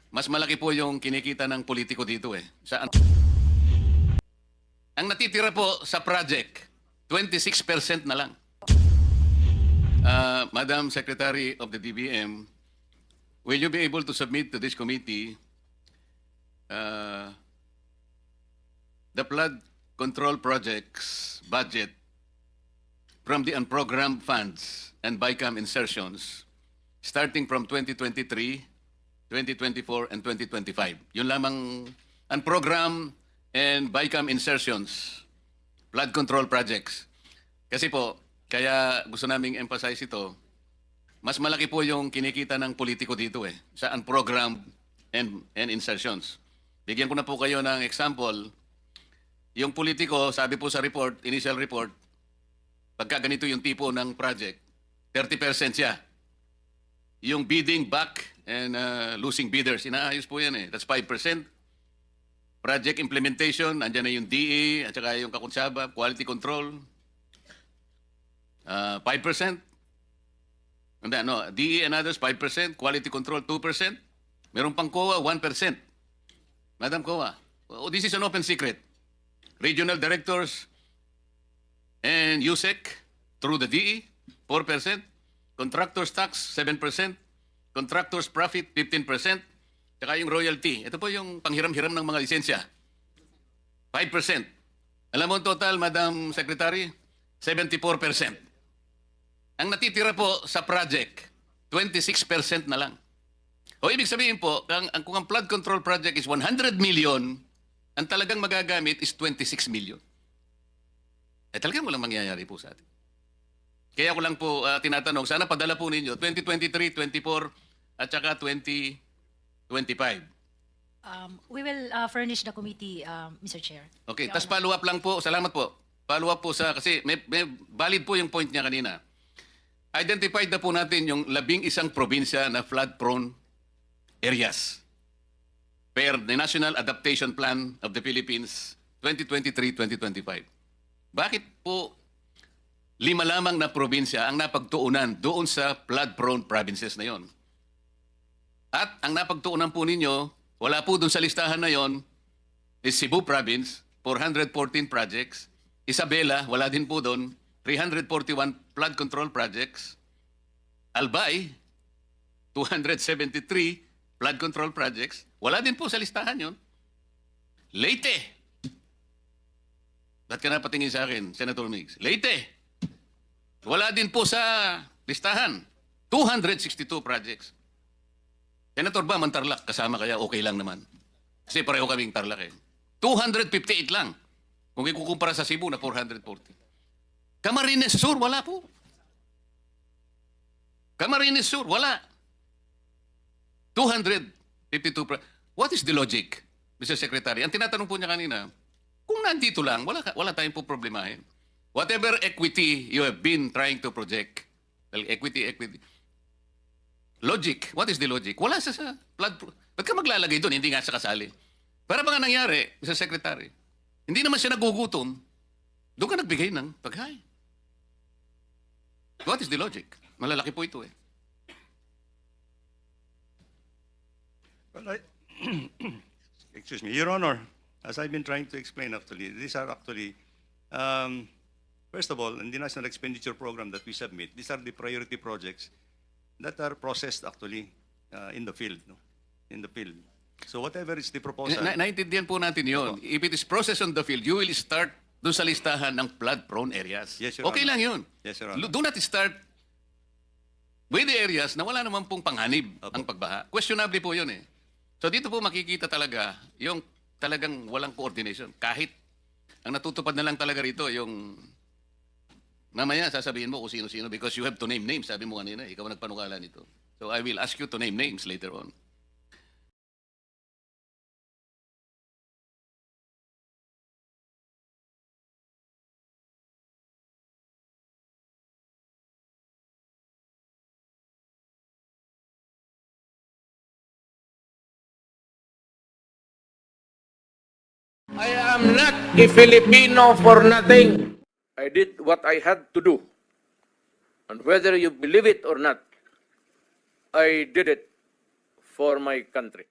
mas malaki po yung kinikita ng politiko dito eh. Ang natitira po sa project, 26% na lang. Madam Secretary of the DBM, will you be able to submit to this committee the flood control projects budget from the unprogrammed funds and BICAM insertions starting from 2023, 2024, and 2025. Yun lamang unprogrammed and BICAM insertions, flood control projects. Kasi po, kaya gusto naming emphasize ito, mas malaki po yung kinikita ng politiko dito eh, sa unprogrammed and insertions. Bigyan ko na po kayo ng example. Yung politiko, sabi po sa report, initial report, pagka ganito yung tipo ng project, 30% siya. Yung bidding back and losing bidders, inaayos po yan eh. That's 5%. Project implementation, andyan na yung DE, at saka yung kakunsaba, quality control, 5%. And then, no, DE and others, 5%. Quality control, 2%. Meron pang COA, 1%. Madam COA, oh, this is an open secret. Regional directors and USEC through the DE, 4%. Contractors tax, 7%. Contractors profit, 15%. Tsaka yung royalty. Ito po yung panghiram-hiram ng mga lisensya. 5%. Alam mo ang total, Madam Secretary? 74%. Ang natitira po sa project, 26% na lang. O ibig sabihin po, kung ang flood control project is 100 million, ang talagang magagamit is 26 million. Eh talagang walang mangyayari po sa atin. Kaya ko lang po tinatanong, sana padala po ninyo 2023, 24 at saka 2025. We will furnish the committee, Mr. Chair. Okay, tas follow up lang po. Salamat po. Follow up po kasi may valid po yung point niya kanina. Identified na po natin yung 11 probinsya na flood-prone areas per the National Adaptation Plan of the Philippines 2023-2025. Bakit po 5 lamang na probinsya ang napagtuunan doon sa flood-prone provinces na yon? At ang napagtuunan po ninyo, wala po doon sa listahan na yon, is Cebu Province, 414 projects. Isabela, wala din po doon, 341 flood control projects. Albay, 273 flood control projects. Wala din po sa listahan yon. Leyte. Ba't ka napatingin sa akin, Senator Migs? Leyte. Wala din po sa listahan. 262 projects. Senator ba, Tarlac, kasama kaya okay lang naman? Kasi pareho kaming Tarlac eh. 258 lang. Kung ikukumpara sa Cebu na 440. Camarines Sur, wala po. Camarines Sur, wala. 252. What is the logic, Mr. Secretary? Ang tinatanong po niya kanina, kung nandito lang, wala tayong po problemahin. Whatever equity you have been trying to project, equity. Logic, what is the logic? Wala sa flood. Ba't ka maglalagay doon? Hindi nga sa kasali. Para ba nga nangyari, Mr. Secretary? Hindi naman siya nagugutom. Doon ka nagbigay ng pagkain. What is the logic? Malalaki po ito eh. Well, excuse me, Your Honor, as I've been trying to explain actually, these are actually, first of all, in the National Expenditure Program that we submit, these are the priority projects that are processed actually in the field. No? In the field. So whatever is the proposal... Naintindihan po natin yun. If it is processed on the field, you will start doon sa listahan ng flood-prone areas. Yes, Your okay Honor. lang yun. Yes, Your Honor. Do not start with the areas na wala naman pong panghanib ang pagbaha. Questionable po yun eh. So dito po makikita talaga yung talagang walang coordination. Kahit ang natutupad na lang talaga rito yung mamaya sasabihin mo kung sino-sino because you have to name names. Sabi mo kanina, ikaw ang nagpanukala nito. So I will ask you to name names later on. I am not a Filipino for nothing. I did what I had to do. And whether you believe it or not, I did it for my country.